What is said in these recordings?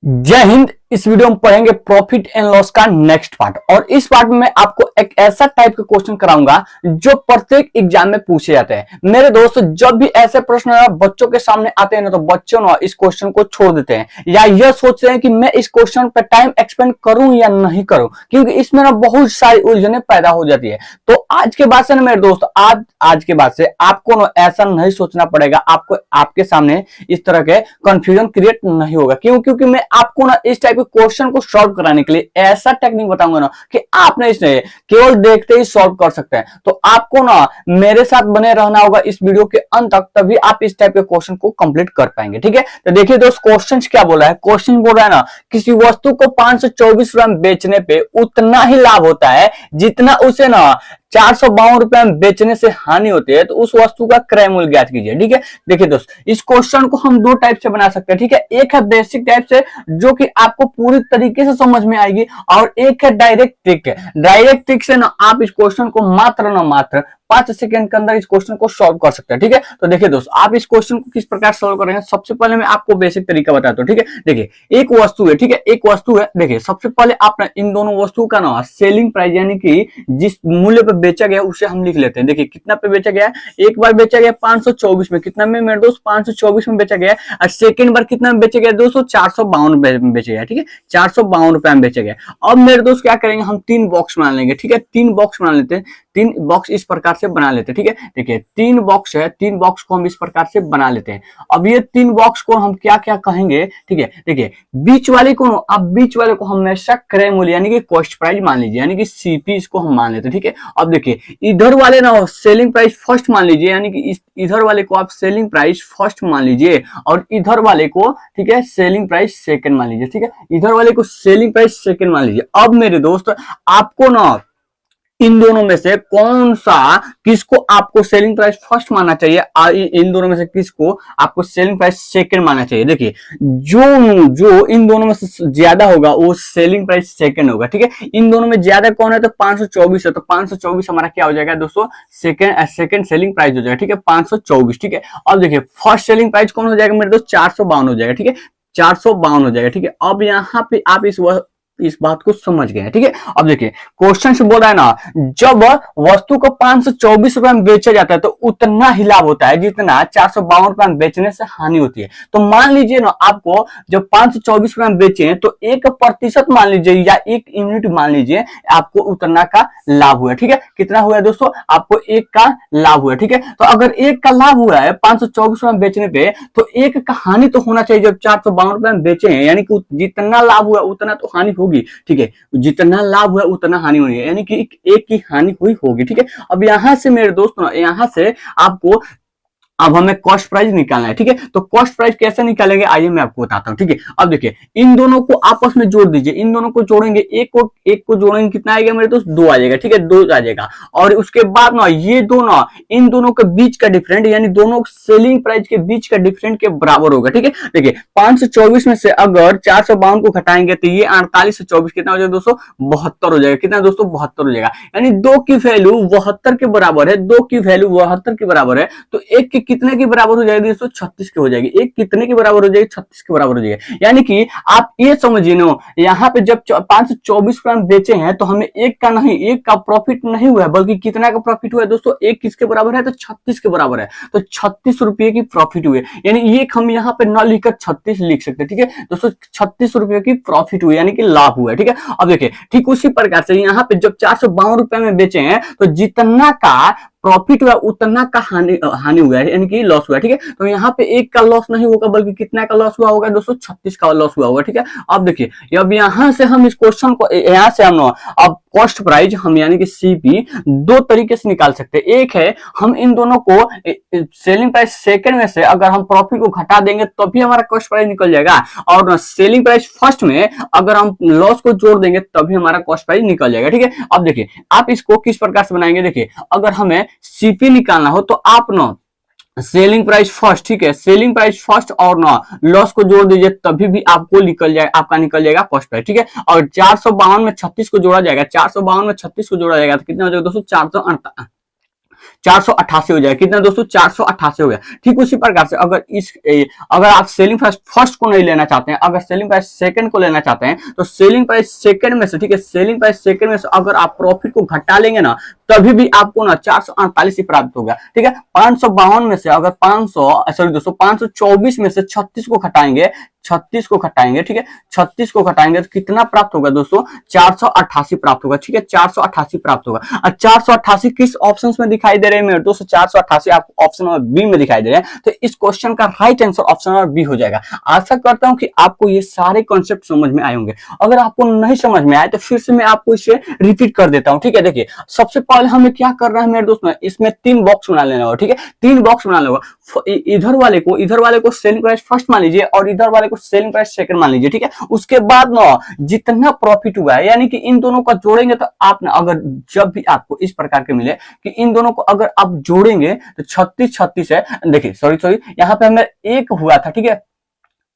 जय हिंद। इस वीडियो में पढ़ेंगे प्रॉफिट एंड लॉस का नेक्स्ट पार्ट। और इस पार्ट में मैं आपको एक ऐसा टाइप का क्वेश्चन कराऊंगा जो प्रत्येक एग्जाम में पूछे जाते हैं। मेरे दोस्त, जब भी ऐसे प्रश्न बच्चों के सामने आते हैं ना, तो बच्चों ना इस क्वेश्चन को छोड़ देते हैं या यह सोचते हैं कि मैं इस क्वेश्चन पर टाइम एक्सपेंड करूं या नहीं करूं, क्योंकि इसमें ना बहुत सारी उलझने पैदा हो जाती है। तो आज के बाद से ना मेरे दोस्त, आज के बाद से आपको ना ऐसा नहीं सोचना पड़ेगा, आपको आपके सामने इस तरह के कंफ्यूजन क्रिएट नहीं होगा। क्यों? क्योंकि मैं आपको ना इस टाइप के क्वेश्चन को सॉल्व कराने के लिए ऐसा टेक्निक बताऊंगा ना कि आपने इसे केवल देखते ही सॉल्व कर सकते हैं। तो आपको ना मेरे साथ बने रहना होगा इस वीडियो के अंत तक, तभी आप इस टाइप के क्वेश्चन को कंप्लीट कर पाएंगे। ठीक है, तो देखिए दोस्त, क्वेश्चन क्या बोला है। क्वेश्चन बोल रहा है ना, किसी वस्तु को 524 रुपए में बेचने पे उतना ही लाभ होता है जितना उसे ना 452 रुपए में बेचने से हानि होती है, तो उस वस्तु का क्रय मूल्य ज्ञात कीजिए। ठीक है, देखिए दोस्त, इस क्वेश्चन को हम दो टाइप से बना सकते हैं। ठीक है, एक है बेसिक टाइप से जो कि आपको पूरी तरीके से समझ में आएगी, और एक है डायरेक्ट ट्रिक। डायरेक्ट ट्रिक से ना आप इस क्वेश्चन को मात्र 5 सेकंड के अंदर इस क्वेश्चन को सॉल्व कर सकते हैं। ठीक है, तो देखिए दोस्त, आप इस क्वेश्चन को किस प्रकार सॉल्व करेंगे, सबसे पहले मैं आपको बेसिक तरीका बताता हूं। ठीक है, देखिए एक वस्तु है। ठीक है, एक वस्तु है। देखिए सबसे पहले आप इन दोनों वस्तुओं का ना सेलिंग प्राइस यानी कि जिस मूल्य पर बेचा गया उसे हम लिख लेते हैं। देखिए कितना पे बेचा गया है, एक बार बेचा गया 524 में, कितना में मेरे दोस्त 524 में बेचा गया, और सेकंड बार कितना में बेचा गया दोस्तों 452 में बेचा गया। ठीक है, 452 रुपए में बेचा गया। अब मेरे दोस्त क्या करेंगे, हम 3 बॉक्स बना लेंगे। ठीक है, 3 बॉक्स बना लेते हैं, 3 बॉक्स इस प्रकार से बना लेते हैं। ठीक है, देखिए 3 बॉक्स है, 3 बॉक्स को हम इस प्रकार से बना लेते हैं। अब ये 3 बॉक्स को हम क्या क्या कहेंगे। ठीक है, देखिए बीच वाले को, अब बीच वाले को हमेशा क्रय मूल्य यानी कि कॉस्ट प्राइस मान लीजिए, यानी कि सीपी इसको हम मान लेते हैं। ठीक है, अब देखिए इधर वाले ना सेलिंग प्राइस फर्स्ट मान लीजिए, यानी कि इधर वाले को आप सेलिंग प्राइस फर्स्ट मान लीजिए, और इधर वाले को ठीक है सेलिंग प्राइस सेकंड मान लीजिए। ठीक है, इधर वाले को सेलिंग प्राइस सेकंड मान लीजिए। अब मेरे दोस्त, आपको ना इन दोनों में से कौन सा, किसको आपको सेलिंग प्राइस फर्स्ट मानना चाहिए, इन दोनों में से किसको आपको सेलिंग प्राइस सेकंड मानना चाहिए। देखिए जो इन दोनों में से ज्यादा होगा वो सेलिंग प्राइस सेकंड होगा। ठीक है, इन दोनों में ज्यादा कौन है, तो 524 है, तो 524 हमारा क्या हो जाएगा दोस्तों, सेकंड सेलिंग प्राइस हो जाएगा। ठीक है, 524। ठीक है, अब देखिए फर्स्ट सेलिंग प्राइस कौन हो जाएगा मेरे दोस्त, 452 हो जाएगा। ठीक है, 452 हो जाएगा। ठीक है, अब यहाँ पे आप इस बात को समझ गए हैं। ठीक है, अब देखिए क्वेश्चन से बोल रहा है ना, जब वस्तु को 524 रुपए में बेचा जाता है तो उतना ही लाभ होता है जितना 452 रुपए में बेचने से हानि होती है। तो मान लीजिए ना, आपको जब 524 रुपए में बेचे तो 1% मान लीजिए या 1 यूनिट मान लीजिए, आपको उतना का लाभ हुआ। ठीक है, कितना हुआ है दोस्तों, आपको 1 का लाभ हुआ। ठीक है, तो अगर 1 का लाभ हुआ है 524 रुपए में बेचने पे, तो 1 का हानि तो होना चाहिए। जब 452 रुपए में बेचे हैं, यानी कि जितना लाभ हुआ उतना तो हानि होगी। ठीक है, जितना लाभ हुआ उतना हानि होनी है, यानी कि एक की हानि हुई होगी। ठीक है, अब यहां से मेरे दोस्तों, यहां से आपको अब हमें कॉस्ट प्राइस निकालना है। ठीक है, तो कॉस्ट प्राइस कैसे निकालेंगे आइए मैं आपको बताता हूं। ठीक है, अब देखिए इन दोनों को आपस में जोड़ दीजिए, इन दोनों को जोड़ेंगे, एक को जोड़ेंगे, कितना आएगा मेरे दोस्त, 2 आ जाएगा। ठीक है, 2 आ जाएगा। और उसके बाद ना ये दो ना इन दोनों के बीच का डिफरेंट, यानी दोनों सेलिंग प्राइस के बीच का डिफरेंट के बराबर होगा। ठीक है, देखिए 524 में से अगर 452 को घटाएंगे तो ये 48 से 24 कितना हो जाएगा दोस्तों, 72 हो जाएगा। कितना दोस्तों, 72 हो जाएगा। यानी 2 की वैल्यू 72 के बराबर है, 2 की वैल्यू 72 के बराबर है, तो 1 के कितने की बराबर हो जाएगी दोस्तों, 36 के हो जाएगी। एक कितने की बराबर हो जाएगी, 36 के बराबर हो जाएगी। यानी कि आप ये समझिए ना, यहाँ पे जब 524 रुपए में बेचे हैं तो हमें 1 का नहीं, 1 का प्रॉफिट नहीं हुआ है, बल्कि कितना का प्रॉफिट हुआ है दोस्तों, 1 किसके बराबर है, तो 36 के बराबर है, तो 36 रुपए की प्रॉफिट हुई है। यानी ये हम यहाँ पे न लिखकर 36 लिख सकते हैं। ठीक है दोस्तों, 36 रुपए की प्रॉफिट हुई, यानी कि लाभ हुआ है। ठीक है, अब देखिए ठीक उसी प्रकार से यहाँ पे जब 452 रुपए में बेचे हैं तो जितना का प्रॉफिट हुआ उतना का हानि हुआ है, यानी कि लॉस हुआ है। ठीक है, तो यहाँ पे 1 का लॉस नहीं होगा, बल्कि कितना का लॉस हुआ होगा दोस्तों, 36 का लॉस हुआ होगा। ठीक है, अब देखिए अब यहाँ से हम इस क्वेश्चन को, यहाँ से हम अब कॉस्ट प्राइस हम यानी कि सीपी 2 तरीके से निकाल सकते हैं। एक है हम इन दोनों को सेलिंग प्राइस सेकंड में से अगर हम प्रॉफिट को घटा देंगे तो भी हमारा कॉस्ट प्राइस निकल जाएगा, और सेलिंग प्राइस फर्स्ट में अगर हम लॉस को जोड़ देंगे तभी हमारा कॉस्ट प्राइस निकल जाएगा। ठीक है, अब देखिए आप इसको किस प्रकार से बनाएंगे। देखिए अगर हमें सीपी निकालना हो तो आप ना सेलिंग प्राइस फर्स्ट, ठीक है, सेलिंग प्राइस फर्स्ट और ना लॉस को जोड़ दीजिए, तभी भी आपको आपका निकल जाएगा कॉस्ट प्राइस। ठीक है, और 452 में 36 को जोड़ा जाएगा, 452 में 36 को जोड़ा जाएगा तो कितना हो जाएगा दोस्तों, 488 हो जाएगा। कितना दोस्तों, 488 हो गया। ठीक उसी प्रकार से अगर आप सेलिंग प्राइस फर्स्ट को नहीं लेना चाहते हैं, अगर सेलिंग प्राइस सेकंड को लेना चाहते हैं, तो सेलिंग प्राइस सेकंड में से, ठीक है, सेलिंग प्राइस सेकंड में से अगर आप प्रॉफिट को घटा लेंगे ना, तभी भी आपको ना 448 ही प्राप्त होगा। ठीक है, 552 में से अगर 524 में से 36 को घटाएंगे, 36 को घटाएंगे, ठीक है, 36 को घटाएंगे तो कितना प्राप्त होगा दोस्तों, 488 प्राप्त होगा। ठीक है, 488 प्राप्त होगा। और 488 किस ऑप्शन में दिखाई दे रहे हैं मेरे दोस्तों, 488 आपको ऑप्शन नंबर बी में दिखाई दे रहे हैं। तो इस क्वेश्चन का right answer option number B हो जाएगा। आशा करता हूं कि आपको ये सारे कॉन्सेप्ट समझ में आए होंगे। अगर आपको नहीं समझ में आए तो फिर से मैं आपको इसे रिपीट कर देता हूं। ठीक है, देखिए सबसे पहले हमें क्या करना है मेरे दोस्त, इसमें 3 बॉक्स बना लेना होगा। ठीक है, 3 बॉक्स बना लेगा। इधर वाले को सेलिंग प्राइस फर्स्ट मान लीजिए और इधर वाले को सेलिंग प्राइस सेकंड मान लीजिए। ठीक है, उसके बाद ना जितना प्रॉफिट हुआ है, यानी कि इन दोनों का जोड़ेंगे तो आप ना, अगर जब भी आपको इस प्रकार के मिले कि इन दोनों को अगर आप जोड़ेंगे तो 36 है। देखिए सॉरी यहाँ पे हमें एक हुआ था। ठीक है,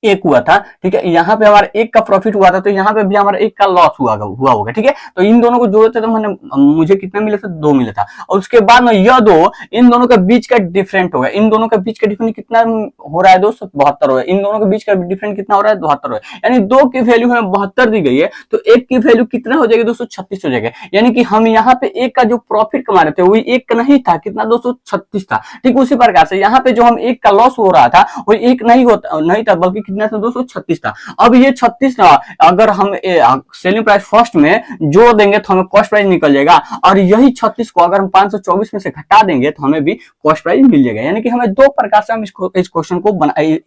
एक हुआ था। ठीक है, यहाँ पे हमारा एक का प्रॉफिट हुआ था, तो यहाँ पे भी हमारा एक का लॉस हुआ होगा। ठीक है, तो इन दोनों को जोड़े थे तो मुझे कितना मिला था, 2 मिला था। और उसके बाद ना यह दो, इन दोनों के बीच का डिफरेंट होगा। इन दोनों के बीच का डिफरेंट कितना हो रहा है दोस्तों, 72 हो रहा है। इन दोनों के बीच का डिफरेंट कितना हो रहा है, 72 हो रहा है। यानी 2 की वैल्यू हमें 72 दी गई है, तो एक की वैल्यू कितना हो जाएगी दोस्तों, 36 हो जाएगा। यानी कि हम यहाँ पे एक का जो प्रॉफिट कमा रहे थे वही एक का नहीं था, कितना दोस्तों, 36 था। ठीक उसी प्रकार से यहाँ पे जो हम एक का लॉस हो रहा था वही एक नहीं था, बल्कि कितना था दोस्तों, 36 था। अब ये 36 ना, अगर हम सेलिंग प्राइस फर्स्ट में जोड़ देंगे तो हमें कॉस्ट प्राइस निकल जाएगा, और यही 36 को अगर हम 524 में से घटा देंगे तो हमें भी कॉस्ट प्राइस मिल जाएगा। यानी कि हमें 2 प्रकार से हम इस क्वेश्चन को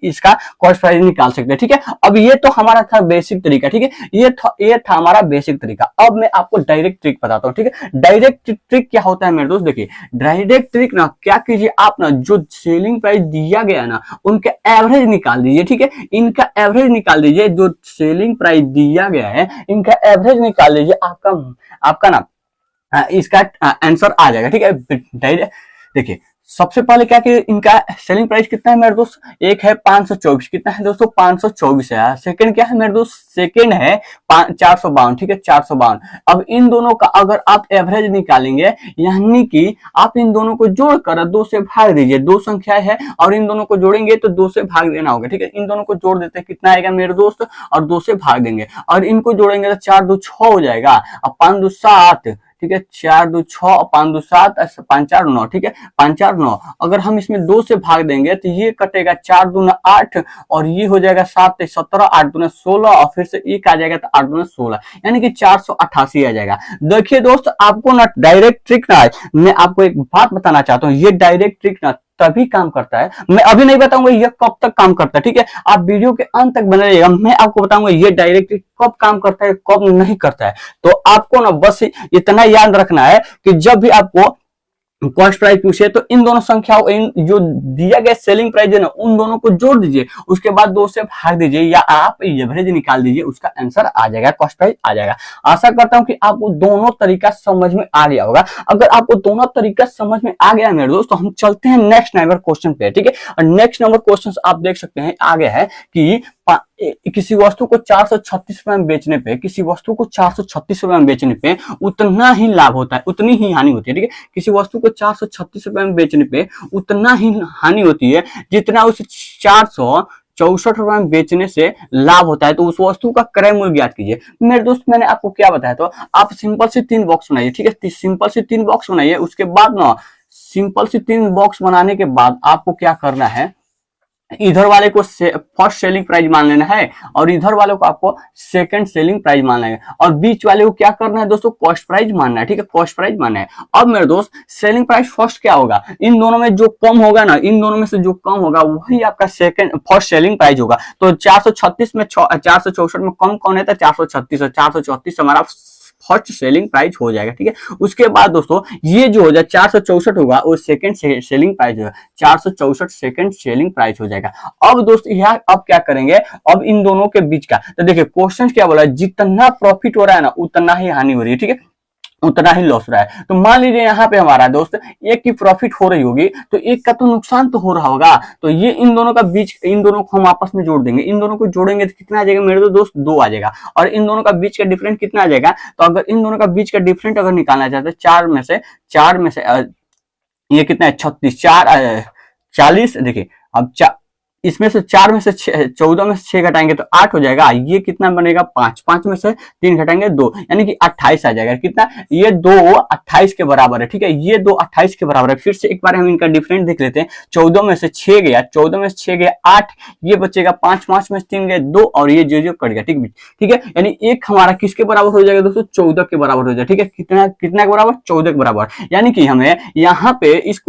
इसका कॉस्ट प्राइस निकाल सकते हैं। ठीक है, अब ये तो हमारा था बेसिक तरीका। ठीक है, ये था हमारा बेसिक तरीका। अब मैं आपको डायरेक्ट ट्रिक बताता हूँ। ठीक है, डायरेक्ट ट्रिक क्या होता है मेरे दोस्त, देखिए डायरेक्ट ट्रिक ना, क्या कीजिए आप ना, जो सेलिंग प्राइस दिया गया ना उनके एवरेज निकाल दीजिए। ठीक है, इनका एवरेज निकाल दीजिए, जो सेलिंग प्राइस दिया गया है इनका एवरेज निकाल लीजिए, आपका ना इसका आंसर आ जाएगा। ठीक है, देखिए सबसे पहले क्या कि इनका सेलिंग प्राइस कितना है मेरे दोस्त, एक है 524, कितना है दोस्तों, 524 है। सेकंड क्या है मेरे दोस्त, सेकंड है 452। ठीक है, 452। अब इन दोनों का अगर आप एवरेज निकालेंगे, यानी कि आप इन दोनों को जोड़कर 2 से भाग दीजिए। 2 संख्या है और इन दोनों को जोड़ेंगे तो 2 से भाग देना होगा। ठीक है, इन दोनों को जोड़ देते हैं, कितना आएगा मेरे दोस्त, और 2 से भाग देंगे, और इनको जोड़ेंगे तो 4 2 6 हो जाएगा, और 5 2 7। ठीक है, 4 2 6, 5 2 7, 5 4 9। ठीक है, 5 4 9। अगर हम इसमें 2 से भाग देंगे तो ये कटेगा, 4 दूना 8, और ये हो जाएगा 7 17, 8 दूना 16, और फिर से एक आ जाएगा तो 8 दूना 16, यानी कि 488 आ जाएगा। देखिए दोस्त, आपको ना डायरेक्ट ट्रिक ना, मैं आपको एक बात बताना चाहता हूँ, ये डायरेक्ट ट्रिक ना तभी काम करता है, मैं अभी नहीं बताऊंगा यह कब तक काम करता है। ठीक है, आप वीडियो के अंत तक बने रहिएगा, मैं आपको बताऊंगा ये डायरेक्ट कब काम करता है कब नहीं करता है। तो आपको ना बस इतना याद रखना है कि जब भी आपको कॉस्ट प्राइस पूछे तो इन दोनों संख्याओं, इन जो दिया गया सेलिंग प्राइस है ना, उन दोनों को जोड़ दीजिए, उसके बाद 2 से भाग दीजिए, या आप एवरेज निकाल दीजिए, उसका आंसर आ जाएगा, कॉस्ट प्राइस आ जाएगा। आशा करता हूं कि आपको दोनों तरीका समझ में आ गया होगा। अगर आपको दोनों तरीका समझ में आ गया मेरे दोस्त, तो हम चलते हैं नेक्स्ट नंबर क्वेश्चन पे। ठीक है, और नेक्स्ट नंबर क्वेश्चन आप देख सकते हैं आगे है कि किसी वस्तु को 436 रुपए में बेचने पे, किसी वस्तु को 436 रुपए में बेचने पे उतना ही लाभ होता है, उतनी ही हानि होती है। ठीक है, किसी वस्तु को 436 रुपए में बेचने पे उतना ही हानि होती है जितना उसे 464 रुपए में बेचने से लाभ होता है। तो उस वस्तु का क्रय मूल्य ज्ञात कीजिए। मेरे दोस्त मैंने आपको क्या बताया, तो आप सिंपल से 3 बॉक्स बनाइए। ठीक है, सिंपल से 3 बॉक्स बनाइए। उसके बाद ना सिंपल से 3 बॉक्स बनाने के बाद आपको क्या करना है, इधर वाले को फर्स्ट सेलिंग प्राइस मान लेना है, और इधर वाले को आपको सेकंड सेलिंग प्राइस मानना है, और बीच वाले को क्या करना है दोस्तों, कॉस्ट प्राइस मानना है। ठीक है, कॉस्ट प्राइस मानना है। अब मेरे दोस्त सेलिंग प्राइस फर्स्ट क्या होगा, इन दोनों में जो कम होगा ना, इन दोनों में से जो कम होगा वही आपका फर्स्ट सेलिंग प्राइस होगा। तो 436 में 464 में कम कौन है, तो 436 है। 434 हमारा फर्स्ट सेलिंग प्राइस हो जाएगा। ठीक है, उसके बाद दोस्तों ये जो हो जाए 464 होगा, वो सेकंड सेलिंग प्राइस होगा, 464 सेकंड सेलिंग प्राइस हो जाएगा। अब दोस्त यहाँ अब क्या करेंगे, अब इन दोनों के बीच का, तो देखिए क्वेश्चन क्या बोला, जितना प्रॉफिट हो रहा है ना उतना ही हानि हो रही है। ठीक है, उतना ही लॉस रहा है। तो मान लीजिए यहाँ पे हमारा दोस्त एक की प्रॉफिट हो रही होगी, तो एक का तो नुकसान तो हो रहा होगा। तो ये इन दोनों का बीच, इन दोनों को हम आपस में जोड़ देंगे। इन दोनों को जोड़ेंगे तो कितना आ जाएगा मेरे दोस्त, 2 आ जाएगा। और इन दोनों का बीच का डिफरेंट कितना आ जाएगा, तो अगर इन दोनों का बीच का डिफरेंट अगर निकालना चाहते हैं, 4 में से ये कितना है 36, 40। देखिए अब इसमें से 4 में से 14 में से 6 घटाएंगे तो 8 हो जाएगा। ये कितना बनेगा 5, 5 में से 3 घटाएंगे 2, यानी कि 28 आ जाएगा। कितना? ये 2 28 के बराबर है। ठीक है, ये 2 28 के बराबर है। फिर से एक बार हम इनका डिफरेंस देख लेते हैं। 14 में से 6 गया, 14 में से 6 गया 8, ये बचेगा 5, 5 में से 3 गए 2 और ये जो कट गया। ठीक है, यानी एक हमारा किसके बराबर हो जाएगा दोस्तों? 14 के बराबर हो जाएगा। ठीक है, कितना कितना के बराबर? 14 के बराबर। यानी कि हमें यहाँ पे इस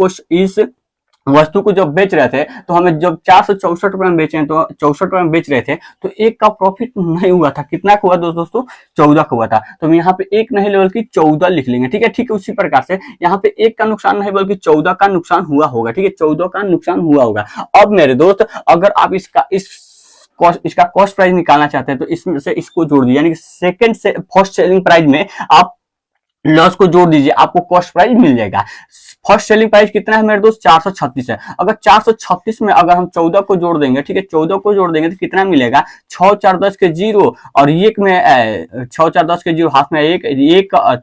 वस्तु को जब बेच रहे थे तो हमें जब 464 रुपए में बेचे तो 64 रुपए में बेच रहे थे तो एक का प्रॉफिट नहीं हुआ था। कितना हुआ दोस्तों? 14 का हुआ था। तो हम यहाँ पे एक नहीं बल्कि 14 लिख लेंगे। ठीक है, उसी प्रकार से यहाँ पे एक का नुकसान नहीं बल्कि 14 का नुकसान हुआ होगा। ठीक है, 14 का नुकसान हुआ होगा। अब मेरे दोस्त अगर आप इसका कॉस्ट प्राइस निकालना चाहते हैं तो इसमें से इसको जोड़ दीजिए, यानी कि सेकंड से फर्स्ट सेलिंग प्राइस में आप लॉस को जोड़ दीजिए, आपको कॉस्ट प्राइस मिल जाएगा। फर्स्ट सेलिंग प्राइस कितना है मेरे दोस्त? 436 है। अगर 436 में अगर हम 14 को जोड़ देंगे, ठीक है, 14 को जोड़ देंगे तो कितना मिलेगा? 6 4 10 के 0 और एक में 6 4 10 के 0 हाथ में एक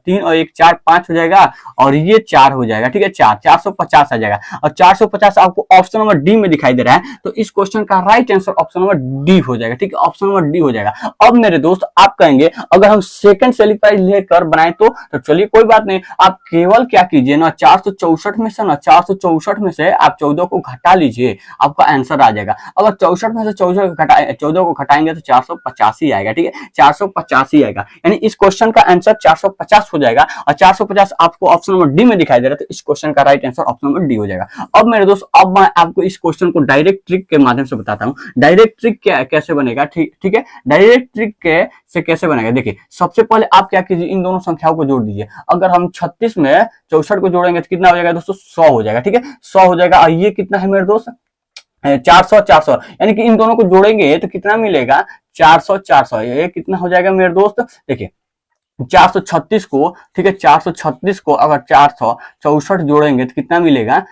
3 और 1 4 5 हो जाएगा और ये 4 हो जाएगा। ठीक है, 450 आ जाएगा और 450 आपको ऑप्शन नंबर डी में दिखाई दे रहा है। तो इस क्वेश्चन का right answer option number D हो जाएगा। ठीक है, ऑप्शन नंबर डी हो जाएगा। अब मेरे दोस्त आप कहेंगे अगर हम सेकंड सेलिंग प्राइस लेकर बनाए तो चलिए कोई बात नहीं, आप केवल क्या कीजिए ना, 464 में से ना 464 में से आप 14 को घटा लीजिए, आपका आंसर आ जाएगा। अगर 64 में से 14 को घटाएंगे तो 485 आएगा। ठीक है, 485 आएगा, यानी इस क्वेश्चन का आंसर 450 हो जाएगा और 450 आपको ऑप्शन नंबर डी में दिखाई दे रहा है। तो इस क्वेश्चन का right answer option number D हो जाएगा। अब मेरे दोस्त अब मैं आपको इस क्वेश्चन को डायरेक्ट ट्रिक के माध्यम से बताता हूँ। डायरेक्ट ट्रिक कैसे बनेगा? ठीक है, डायरेक्ट ट्रिक से कैसे बनेगा? देखिए सबसे पहले आप क्या कीजिए, इन दोनों संख्याओं को जोड़ दीजिए। अगर हम 36 में 64 को जोड़ेंगे तो कितना हो जाएगा दोस्तों? 100 हो जाएगा। ठीक है, 100 हो जाएगा और ये कितना है मेरे दोस्त? 400, यानी कि इन दोनों को जोड़ेंगे तो कितना मिलेगा? 400। ये कितना हो जाएगा मेरे दोस्त? देखिए 436 को, ठीक है, 436 को अगर 464 जोड़ेंगे तो कितना मिलेगा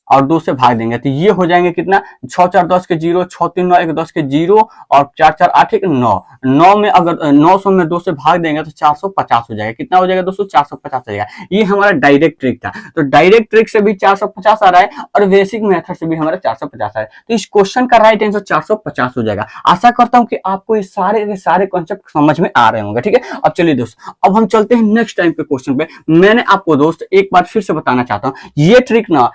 और 2 से भाग देंगे तो ये हो जाएंगे कितना? 6 4 10 के 0, 6 3 9 1 10 के 0 और 4 4 8 1 9। 9 में अगर 900 में 2 से भाग देंगे तो 450 हो जाएगा। कितना हो जाएगा दोस्तों? 450 हो जाएगा। ये हमारा डायरेक्ट ट्रिक था। तो डायरेक्ट ट्रिक से भी 450 आ रहा है और बेसिक मेथड से भी हमारा 450 आ रहा है। तो इस क्वेश्चन का राइट आंसर 450 हो जाएगा। आशा करता हूं कि आपको ये सारे कॉन्सेप्ट समझ में आ रहे होंगे। ठीक है, अब चलिए दोस्त अब हम चलते हैं नेक्स्ट टाइम के क्वेश्चन पे। मैंने आपको दोस्त एक बार फिर से बताना चाहता हूँ, ये ट्रिक ना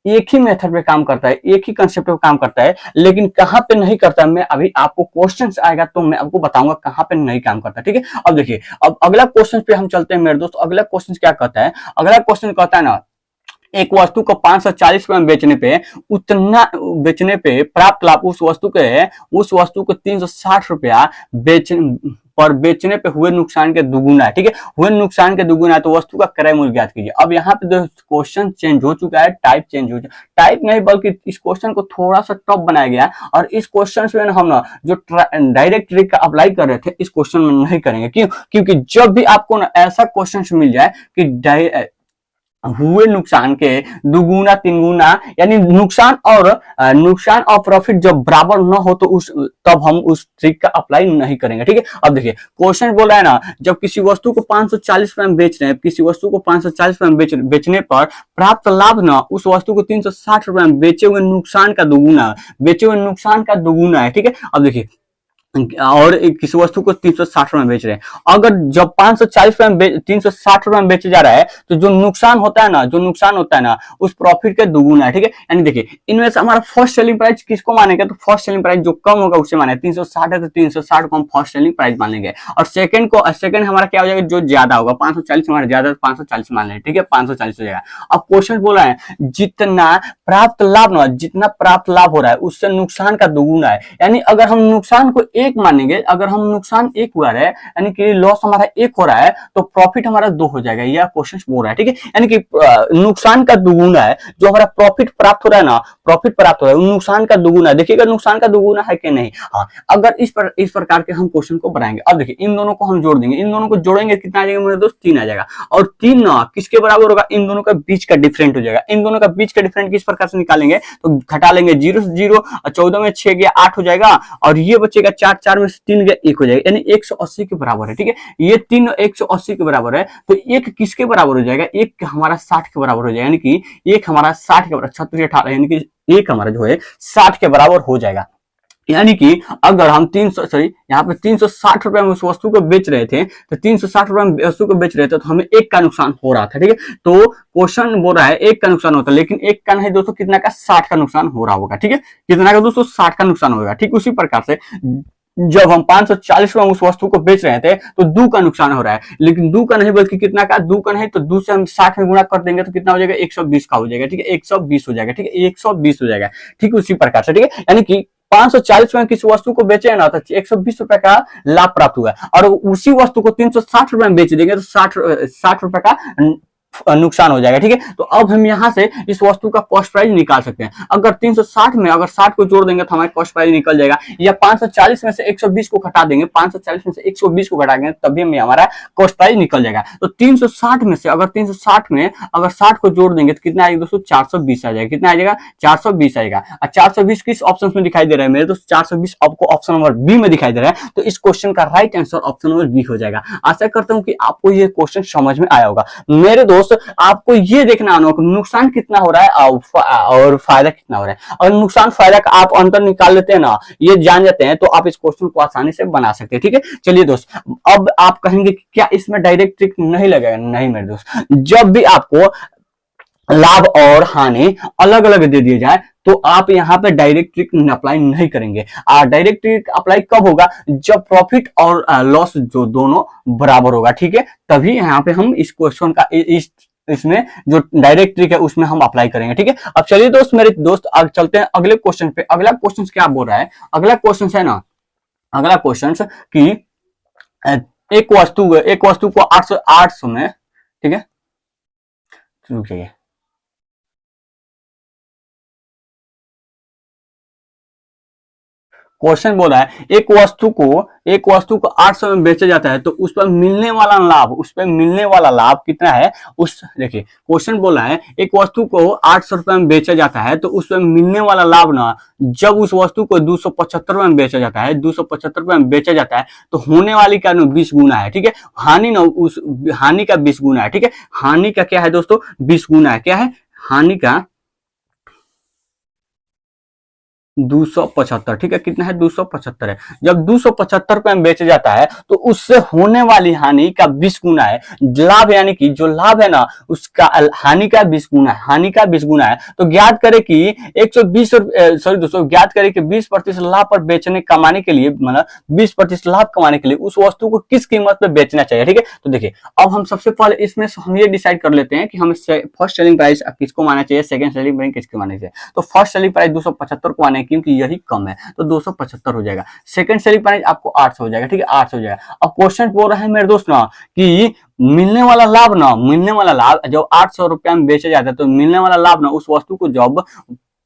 एक ही मेथड पे काम करता है, एक ही कंसेप्ट पे काम करता है, लेकिन कहां पे नहीं करता मैं अभी आपको क्वेश्चंस आएगा तो मैं आपको बताऊंगा कहां पे नहीं काम करता। ठीक है, अब देखिए अब अगला क्वेश्चन पे हम चलते हैं मेरे दोस्त। अगला क्वेश्चन क्या कहता है? अगला क्वेश्चन कहता है ना, एक वस्तु को 540 रुपए में बेचने पे प्राप्त लाभ उस वस्तु को 360 रुपया बेचने पे हुए नुकसान के दुगुना है। ठीक है, हुए नुकसान के दुगुना है तो वस्तु का क्रय मूल्य ज्ञात कीजिए। अब यहाँ पे क्वेश्चन चेंज हो चुका है, टाइप चेंज हो चुका है। टाइप नहीं बल्कि इस क्वेश्चन को थोड़ा सा टफ बनाया गया और इस क्वेश्चन में हम ना जो डायरेक्ट ट्रिक का अप्लाई कर रहे थे इस क्वेश्चन में नहीं करेंगे। क्यों? क्योंकि जब भी आपको ना ऐसा क्वेश्चन मिल जाए कि हुए नुकसान के दुगुना तिगुना, यानी नुकसान और प्रॉफिट जब बराबर न हो तो तब हम उस ट्रिक का अप्लाई नहीं करेंगे। ठीक है, अब देखिए क्वेश्चन बोला है ना, जब किसी वस्तु को 540 रुपए में बेच रहे हैं, किसी वस्तु को 540 रुपए में बेचने पर प्राप्त लाभ ना उस वस्तु को 360 रुपए में बेचे हुए नुकसान का दुगुना है। ठीक है, अब देखिए और किसी वस्तु को 360 रुपए में बेच रहे हैं, अगर जब 540 रुपए में 360 रुपए में बेचे जा रहा है तो जो नुकसान होता है ना उस प्रॉफिट के दुगुना है। ठीक है, यानी देखिए इनमें से हमारा फर्स्ट सेलिंग प्राइस किसको मानेंगे? तो फर्स्ट सेलिंग प्राइस जो कम होगा उसे मानेंगे। 360 है तो 360 को हम फर्स्ट सेलिंग प्राइस मानेंगे और सेकंड हमारा क्या हो जाएगा? जो ज्यादा होगा 540 हमारा ज्यादा 540 मान लेंगे। ठीक है, 540 हो जाएगा। अब क्वेश्चन बोला है जितना प्राप्त लाभ हो रहा है उससे नुकसान का दुगुना है, यानी अगर हम नुकसान को एक मानेंगे, अगर हम नुकसान एक हुआ है यानी कि लॉस हमारा एक हो रहा है तो प्रॉफिट हमारा 2 हो जाएगा। यह क्वेश्चन बोल रहा है। ठीक है, यानी कि नुकसान का दुगुना है, जो हमारा प्रॉफिट प्राप्त हो रहा है ना, नुकसान का दुगुना है। देखिएगा नुकसान का दुगुना है कि नहीं। हाँ, अगर इस प्रकार के हम क्वेश्चन को बनाएंगे। अब देखिए इन दोनों को हम जोड़ देंगे, इन दोनों को जोड़ेंगे कितना आ जाएगा मेरे दोस्त? 3 आ जाएगा और 3 ना किसके बराबर होगा? इन दोनों का बीच का डिफरेंट हो जाएगा। इन दोनों का बीच का डिफरेंट किस प्रकार से निकालेंगे? तो घटा लेंगे 0 से 0, 14 में 6 गया 8 हो जाएगा और ये बचेगा 4 4 4 में से 3 गया 1 हो जाएगा, यानी 180 के बराबर है। ठीक है, ये 3 180 के बराबर है, तो एक किसके बराबर हो जाएगा, एक हमारा 60 के बराबर हो जाएगा, यानी कि एक हमारा 60 के बराबर 36 18, यानी कि एक हमारा जो है 60 के बराबर हो जाएगा। यानी कि अगर हम 300 सॉरी यहाँ पे 360 रुपए में उस वस्तु को बेच रहे थे, तो 360 रुपए में वस्तु को बेच रहे थे, तो हमें एक का नुकसान हो रहा था। ठीक है, तो क्वेश्चन बोल रहा है एक का नुकसान होता है, लेकिन एक का नहीं दोस्तों, कितना का 60 का नुकसान हो रहा होगा। ठीक है, कितना का दोस्तों, 60 का नुकसान होगा। ठीक उसी प्रकार से जब हम 540 रुपए में उस वस्तु को बेच रहे थे, तो 2 का नुकसान हो रहा है, लेकिन 2 का नहीं बल्कि कितना का, 2 का नहीं तो 2 से हम 60 में गुणा कर देंगे तो कितना हो जाएगा, 120 का हो जाएगा। ठीक है, 120 हो जाएगा। ठीक है, 120 हो जाएगा। ठीक उसी प्रकार से, ठीक है, यानी कि 540 में किसी वस्तु को बेचे ना, तो 120 रुपए का लाभ प्राप्त हुआ, और उसी वस्तु को 360 रुपए में बेच देंगे तो 60 रुपए का नुकसान हो जाएगा। ठीक है, तो अब हम यहां से इस वस्तु का कॉस्ट प्राइस निकाल सकते हैं। अगर 360 में अगर 60 को जोड़ देंगे तो हमारा कॉस्ट प्राइस निकल जाएगा, या 540 में से 120 को घटा देंगे, 540 में से 120 को घटाएंगे तभी हमें हमारा कॉस्ट प्राइस निकल जाएगा। तो 360 में से अगर 360 में अगर 60 को जोड़ देंगे तो कितना आएगा दोस्तों, 420 आ जाएगा। कितना आ जाएगा, 420 आएगा। और 420 किस ऑप्शन में दिखाई दे रहा है मेरे दोस्त, 420 आपको ऑप्शन नंबर बी में दिखाई दे रहा है। तो इस क्वेश्चन का right answer option number B हो जाएगा। आशा करता हूं कि आपको ये क्वेश्चन समझ में आया होगा। मेरे दोस्त आपको ये देखना आना होगा नुकसान कितना हो रहा है और फायदा कितना हो रहा है। अगर नुकसान फायदा का आप अंतर निकाल लेते हैं ना, ये जान जाते हैं, तो आप इस क्वेश्चन को आसानी से बना सकते हैं। ठीक है, चलिए दोस्त, अब आप कहेंगे कि क्या इसमें डायरेक्ट ट्रिक नहीं लगेगा? नहीं मेरे दोस्त, जब भी आपको लाभ और हानि अलग अलग दे दिए जाए तो आप यहाँ पे डायरेक्ट ट्रिक अप्लाई नहीं करेंगे। डायरेक्ट ट्रिक अप्लाई कब होगा, जब प्रॉफिट और लॉस जो दोनों बराबर होगा। ठीक है, तभी यहाँ पे हम इस क्वेश्चन का इसमें जो डायरेक्ट ट्रिक है उसमें हम अप्लाई करेंगे। ठीक है, अब चलिए दोस्त, मेरे दोस्त अब चलते हैं अगले क्वेश्चन पे। अगला क्वेश्चन क्या बोल रहा है, अगला क्वेश्चन है ना, अगला क्वेश्चन कि एक वस्तु को 800 में, ठीक है, रुकिए, क्वेश्चन बोला है एक वस्तु को 800 में बेचा जाता है, तो उस पर मिलने वाला लाभ कितना है। उस देखिए क्वेश्चन बोला है एक वस्तु को 800 रुपए में बेचा जाता है, तो उस पर मिलने वाला लाभ ना, जब उस वस्तु को 275 रुपए में बेचा जाता है, 275 रुपए में बेचा जाता है, तो होने वाली का 20 गुना है। ठीक है, हानि ना उस हानि का 20 गुना है। ठीक है, हानि का क्या है दोस्तों, 20 गुना है। क्या है, हानि का 275। ठीक है, कितना है, 275 है। जब 275 रुपए में बेचा जाता है, तो उससे होने वाली हानि का 20 गुना है लाभ, यानी कि जो लाभ है ना उसका हानि का 20 गुना है, हानि का 20 गुना है। तो ज्ञात करें कि 120 सॉरी दोस्तों, ज्ञात करें कि 20% लाभ पर बेचने कमाने के लिए, मतलब 20% लाभ कमाने के लिए उस वस्तु को किस कीमत पे बेचना चाहिए। ठीक है, तो देखिए अब हम सबसे पहले इसमें हम ये डिसाइड कर लेते हैं कि हमें फर्स्ट सेलिंग प्राइस किसको मानना चाहिए, सेकंड सेलिंग प्राइस किसको मानना चाहिए। तो फर्स्ट सेलिंग प्राइस 275 को माने, क्योंकि यही कम है, तो 275 हो जाएगा। सेकंड सेलिंग प्राइस आपको 800 हो जाएगा। ठीक है, 800 हो जाएगा। अब क्वेश्चन बोल रहे हैं मेरे दोस्त ना कि मिलने वाला लाभ जब 800 रुपया में बेचा जाता है, तो मिलने वाला लाभ ना उस वस्तु को जब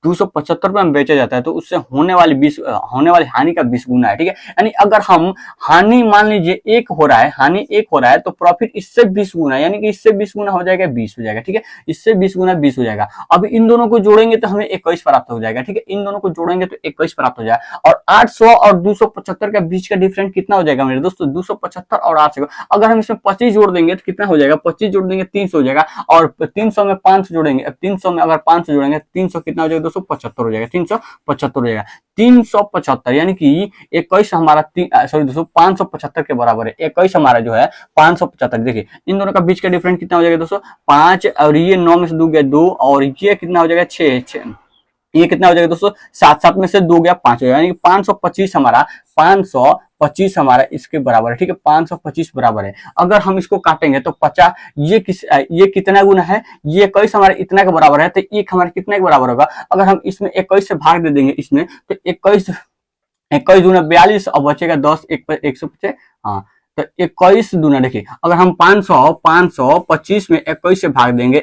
275 रुपए में बेचा जाता है, तो उससे होने वाली हानि का 20 गुना है। ठीक है, यानी अगर हम हानि मान लीजिए 1 हो रहा है, हानि 1 हो रहा है, तो प्रॉफिट इससे 20 गुना, यानी कि इससे 20 गुना हो जाएगा, 20 हो जाएगा। ठीक है, इससे 20 गुना 20 हो जाएगा। अब इन दोनों को जोड़ेंगे तो हमें 21 प्राप्त हो जाएगा। ठीक है, इन दोनों को जोड़ेंगे तो 21 प्राप्त हो जाएगा। और 800 और 275 के बीच का डिफरेंस कितना हो जाएगा मेरे दोस्तों, 275 और 800। अगर हम इसमें 25 जोड़ देंगे तो कितना हो जाएगा, 25 जोड़ देंगे 300 हो जाएगा। और 300 में 500 जोड़ेंगे, 300 में अगर 500 जोड़ेंगे 300 कितना हो जाएगा, 275 हो जाएगा, 375 हो जाएगा। 375 यानी कि 21 हमारा सॉरी दोस्तों 575 के बराबर है। 21 हमारा जो है 575। देखिए इन दोनों का बीच का डिफरेंस कितना हो जाएगा दोस्तों, 5, और ये 9 में से 2 गया 2, और ये कितना हो जाएगा 6, ये कितना हो जाएगा दोस्तों 7, 7 में से 2 गया 5 हो जाएगा, यानी कि 525 हमारा इसके बराबर है। ठीक है, 525 बराबर है। अगर हम इसको काटेंगे तो 50, ये कितना गुना है, ये 21 हमारे इतना के बराबर है, तो एक हमारे कितने के बराबर होगा। अगर हम इसमें 21 से भाग दे देंगे इसमें, तो 21 दूना 42 और बचेगा 10, 125। हाँ, तो 21 दूना देखिए, अगर हम 525 में 21 से भाग देंगे,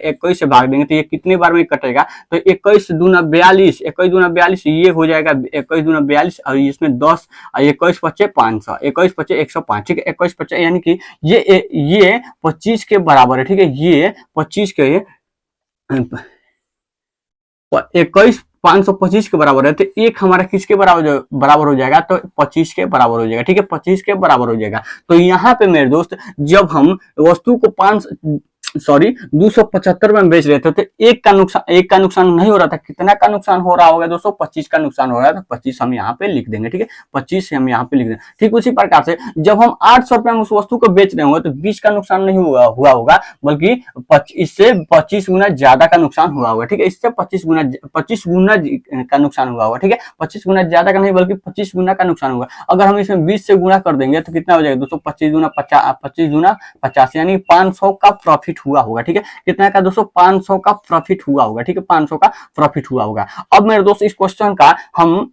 तो ये कितने बार में कटेगा, तो 21 दूना 42, ये हो जाएगा 21 दूना 42, और इसमें 10, 21 पचे 500, 21 पचे 105। ठीक है, 21 पचे यानी कि ये 25 के बराबर है। ठीक है, ये 25 के 21 525 के बराबर है, तो एक हमारा किसके बराबर हो जाएगा, तो 25 के बराबर हो जाएगा। ठीक है, 25 के बराबर हो जाएगा। तो यहाँ पे मेरे दोस्त जब हम वस्तु को 275 में बेच रहे थे, तो एक का नुकसान नहीं हो रहा था। कितना का नुकसान हो रहा होगा दोस्तों, 25 का नुकसान हो रहा है। तो 25 हम यहाँ पे लिख देंगे। ठीक है, 25 हम यहाँ पे लिख देंगे। ठीक उसी प्रकार से जब हम 800 रुपए में उस वस्तु को बेच रहे होंगे, तो 20 का नुकसान नहीं हुआ होगा, बल्कि इससे 25 गुना ज्यादा का नुकसान हुआ होगा। ठीक है, इससे 25 गुना का नुकसान हुआ होगा। ठीक है, 25 गुना ज्यादा का नहीं, बल्कि 25 गुना का नुकसान होगा। अगर हम इसमें 20 से गुना कर देंगे तो कितना हो जाएगा दोस्तों, 25 गुना 50, यानी 500 का प्रॉफिट हुआ होगा। ठीक है, कितना का दोस्तों, 500 का प्रॉफिट हुआ होगा। ठीक है, 500 का प्रॉफिट हुआ होगा। अब मेरे दोस्त इस क्वेश्चन का हम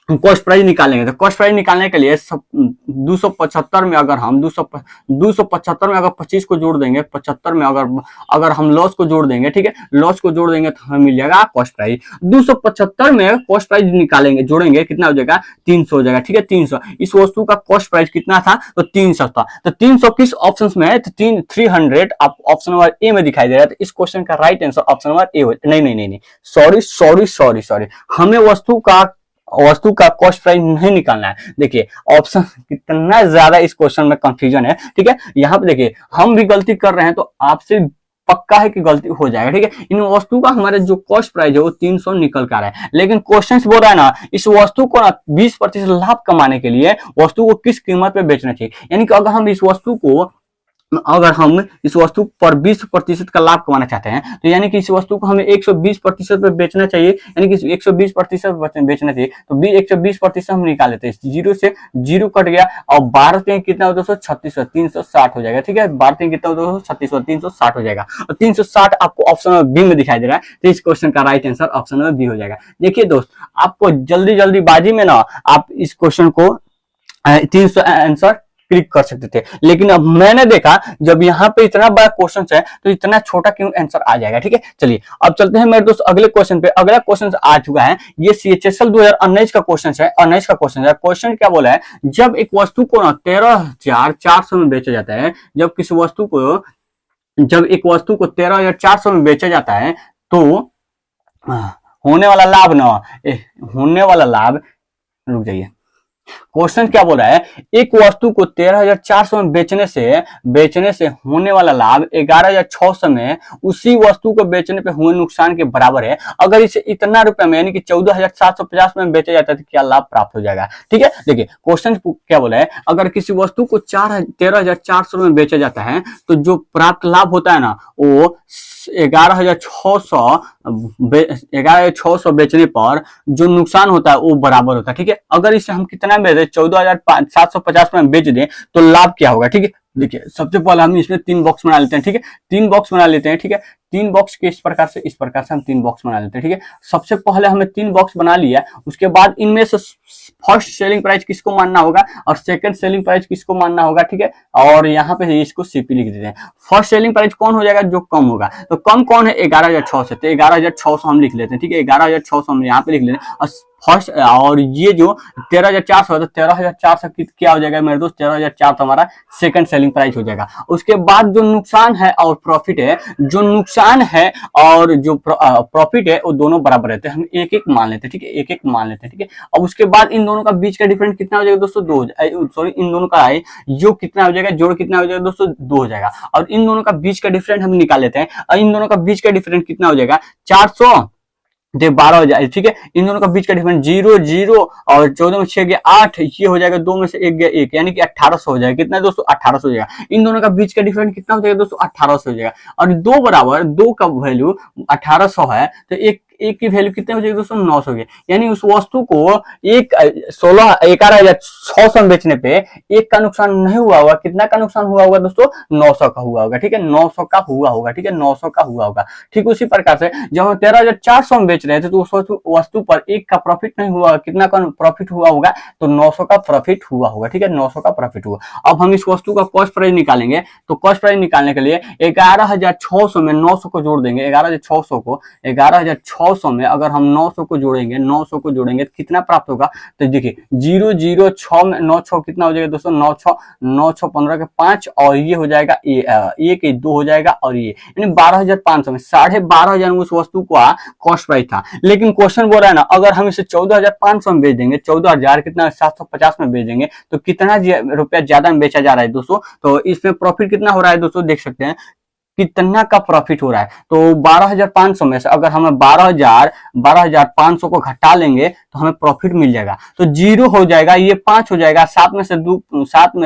कॉस्ट प्राइस निकालेंगे। तो कॉस्ट प्राइस निकालने के लिए 275 में अगर हम 275 में अगर 25 को जोड़ देंगे, 75 में अगर हम लॉस को जोड़ देंगे, ठीक है, लॉस को जोड़ देंगे तो हमें मिल जाएगा कॉस्ट प्राइस। 275 में कॉस्ट प्राइस निकालेंगे, जोड़ेंगे, कितना हो जाएगा, 300 हो जाएगा। ठीक है, 300। इस वस्तु का कॉस्ट प्राइस कितना था, तो 300 था। तो 300 किस ऑप्शन में है, तो 300 आप ऑप्शन नंबर ए में दिखाई दे रहा है। तो इस क्वेश्चन का right answer option number A हो, नहीं, सॉरी, हमें वस्तु का कॉस्ट प्राइस नहीं निकालना है। देखिए ऑप्शन कितना ज्यादा इस क्वेश्चन में कंफ्यूजन है। ठीक है, यहाँ पे देखिए हम भी गलती कर रहे हैं, तो आपसे पक्का है कि गलती हो जाएगा। ठीक है, इन वस्तु का हमारे जो कॉस्ट प्राइस है वो 300 निकल कर आ रहा है, लेकिन क्वेश्चन बोल रहा है ना, इस वस्तु को ना 20% लाभ कमाने के लिए वस्तु को किस कीमत पे बेचना चाहिए। यानी कि अगर हम इस वस्तु पर 20% का लाभ कमाना चाहते हैं, तो यानी कि इस वस्तु को हमें 120% पे बेचना चाहिए। यानी कि 120% बेचना चाहिए। तो 120% हम निकाल लेते हैं, 0 से 0 कट गया, और 12 से कितना हो दोस्तों, 3600, 360 हो जाएगा। ठीक है, 12 कितना हो दोस्तों, 3600, 360 हो जाएगा। और 360 आपको ऑप्शन नंबर बी में दिखाई दे रहा है। तो इस क्वेश्चन का right answer option number B हो जाएगा। देखिए दोस्त, आपको जल्दीबाजी में ना आप इस क्वेश्चन को 300 आंसर क्लिक कर सकते थे, लेकिन अब मैंने देखा जब यहाँ पे इतना बड़ा क्वेश्चन है तो इतना छोटा क्यों आंसर आ जाएगा। ठीक है, चलिए अब चलते हैं मेरे दोस्त अगले क्वेश्चन पे। अगला क्वेश्चन आ चुका है, ये CHSL 2019 का क्वेश्चन है। क्वेश्चन क्या बोला है, जब एक वस्तु को 13,400 में बेचा जाता है, जब एक वस्तु को 13,400 में बेचा जाता है, तो होने वाला लाभ रुक जाइए, क्वेश्चन क्या बोल रहा है, एक वस्तु को 13,400 में बेचने से होने वाला लाभ 11,600 में उसी वस्तु को बेचने पे हुए नुकसान के बराबर है। अगर इसे इतना रुपए में यानी कि 14,750 में बेचा जाता है तो क्या लाभ प्राप्त हो जाएगा। ठीक है, देखिए क्वेश्चन क्या बोला है, अगर किसी वस्तु को 13,400 में बेचा जाता है तो जो प्राप्त लाभ होता है ना, वो 11,600 बेचने पर जो नुकसान होता है वो बराबर होता है। ठीक है, अगर इसे हम कितना बेच दें, 14,750 में बेच दें तो लाभ क्या होगा। ठीक है, देखिए सबसे पहले हम इसमें 3 बॉक्स बना लेते हैं। ठीक है, 3 बॉक्स बना लेते हैं। ठीक है, 3 बॉक्स के इस प्रकार से हम 3 बॉक्स बना लेते हैं। ठीक है, सबसे पहले हमें 3 बॉक्स बना लिया, उसके बाद इनमें से फर्स्ट सेलिंग प्राइस किसको मानना होगा और सेकंड सेलिंग प्राइस किसको मानना होगा। ठीक है, और यहाँ पे इसको CP लिख देते हैं। फर्स्ट सेलिंग प्राइस कौन हो जाएगा, जो कम होगा। तो कम कौन है, 11,600, तो 11,600 हम लिख लेते हैं। ठीक है, 11,600 हम यहाँ पे लिख लेते हैं। फर्स्ट, और ये जो 13,400 है, तो 13,400 क्या हो जाएगा मेरे दोस्त, 13,400 हमारा सेकंड सेलिंग प्राइस हो जाएगा। उसके बाद जो नुकसान है और प्रॉफिट है, जो नुकसान है और जो प्रॉफिट है वो दोनों बराबर रहते हैं, हम एक एक मान लेते हैं। ठीक है, एक एक मान लेते हैं। ठीक है, अब उसके बाद इन दोनों का बीच का डिफरेंस कितना हो जाएगा दोस्तों, 2, सॉरी इन दोनों का जो कितना हो जाएगा, जोड़ कितना हो जाएगा दोस्तों, 2 हो जाएगा। और इन दोनों का बीच का डिफरेंस हम निकाल लेते हैं, और इन दोनों का बीच का डिफरेंस कितना हो जाएगा, 400 12 हो जाए। ठीक है, इन दोनों का बीच का डिफरेंस 0 0 और 14 में 6 गया 8, ये हो जाएगा, 2 में से 1 गया 1, यानी कि 1800 हो जाएगा। कितना दोस्तों, 1800 हो जाएगा। इन दोनों का बीच का डिफरेंस कितना हो जाएगा दोस्तों, 1800 हो जाएगा। और 2 बराबर 2 का वैल्यू 1800 है, तो एक की वैल्यू कितने हो जाएगी दोस्तों, 900 हो गया। यानी उस वस्तु को 11,600 में बेचने पे एक का नुकसान नहीं हुआ होगा। कितना का नुकसान हुआ होगा दोस्तों, 900 का हुआ होगा। ठीक है, 900 का हुआ होगा। ठीक है, 900 का हुआ होगा। ठीक उसी प्रकार से जब हम 13,400 में बेच रहे थे तो उस वस्तु पर एक का प्रॉफिट नहीं हुआ, कितना का प्रॉफिट हुआ होगा, तो 900 का प्रॉफिट हुआ होगा। ठीक है, 900 का प्रॉफिट हुआ। अब हम इस वस्तु का कॉस्ट प्राइस निकालेंगे, तो कॉस्ट प्राइस निकालने के लिए 11,600 में 900 को जोड़ देंगे। 11,600 को 11,600 600 में अगर हम 900 को जोड़ेंगे, 900 को जोड़ेंगे तो कितना प्राप्त होगा? तो देखिए 006 में 96 कितना हो जाएगा दोस्तों? 96 15 के 5 और ये हो जाएगा ये के 2 हो जाएगा और ये यानी 12,500 में 12,500 में उस वस्तु का कॉस्ट प्राइस था। लेकिन क्वेश्चन बोल रहा है ना, अगर हम इसे 14,500 में बेच देंगे, 14,000 कितना 750 में बेच देंगे तो कितना रुपया ज्यादा में बेचा जा रहा है दोस्तों? तो इसमें प्रॉफिट कितना हो रहा है दोस्तों, देख सकते हैं कितना का प्रॉफिट हो रहा है। तो 12,500 में से अगर हमें 12,500 को घटा लेंगे तो हमें प्रॉफिट मिल जाएगा। तो 0 हो जाएगा, ये 5 हो जाएगा, 7 में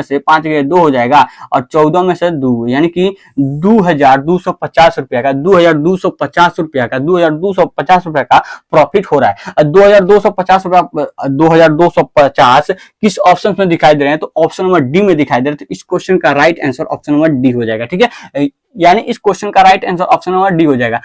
से 5 गए 2 हो जाएगा और 14 में से 2 यानी कि 2,250 रुपया का 2,250 रुपया का 2,250 रुपया का प्रॉफिट हो रहा है। 2,250 रुपया 2,250 किस ऑप्शन में दिखाई दे रहे हैं? तो ऑप्शन नंबर डी में दिखाई दे रहे हैं। तो इस क्वेश्चन का right answer option number D हो जाएगा। ठीक है, यानी इस क्वेश्चन का right answer option number D हो जाएगा।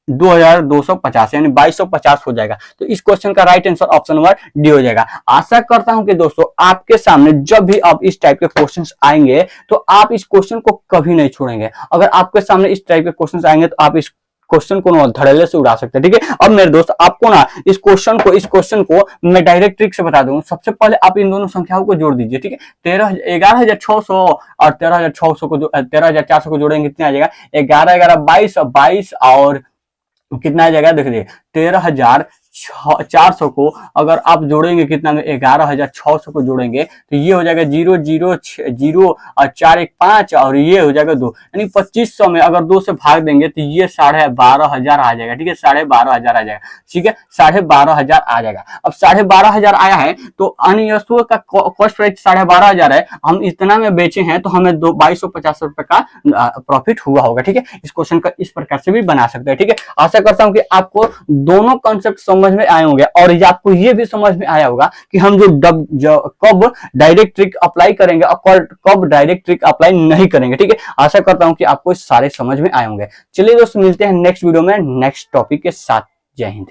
2,250 यानी 2,250 हो जाएगा। तो इस क्वेश्चन का right answer option number D हो जाएगा। आशा करता हूं कि दोस्तों आपके सामने जब भी आप इस टाइप के क्वेश्चंस आएंगे तो आप इस क्वेश्चन को कभी नहीं छोड़ेंगे। अगर आपके सामने इस टाइप के क्वेश्चंस आएंगे तो आप इस क्वेश्चन को ना धड़ल्ले से उड़ा सकते हैं। ठीक है, अब मेरे दोस्त आपको ना इस क्वेश्चन को मैं डायरेक्ट ट्रिक से बता दूंगा। सबसे पहले आप इन दोनों संख्याओं को जोड़ दीजिए। ठीक है, 11,600 और 13,600 को 13,400 को जोड़ेंगे कितना आ जाएगा? 11 22 और कितना आ जाएगा? देखिए 13,400 को अगर आप जोड़ेंगे कितना में 11,600 को जोड़ेंगे तो ये हो जाएगा 0,0 और 4 1 5 और ये हो जाएगा 2 यानी 2,500 में अगर 2 से भाग देंगे तो ये 12,500 आ जाएगा। ठीक है, 12,500 आ जाएगा। ठीक है, 12,500 आ जाएगा। अब 12,500 आया है तो अन्य वस्तुओं का कॉस्ट प्राइस 12,500 है, हम इतना में बेचे हैं तो हमें 2,250 रुपए का प्रॉफिट हुआ होगा। ठीक है, इस क्वेश्चन का इस प्रकार से भी बना सकते हैं। ठीक है, आशा करता हूं कि आपको दोनों कॉन्सेप्ट समझ में आए होंगे और आपको ये भी समझ में आया होगा कि हम कब डायरेक्ट ट्रिक अप्लाई करेंगे और कब डायरेक्ट ट्रिक अप्लाई नहीं करेंगे। ठीक है, आशा करता हूं कि आपको सारे समझ में आए होंगे। चलिए दोस्तों, मिलते हैं नेक्स्ट वीडियो में नेक्स्ट टॉपिक के साथ। जय हिंद।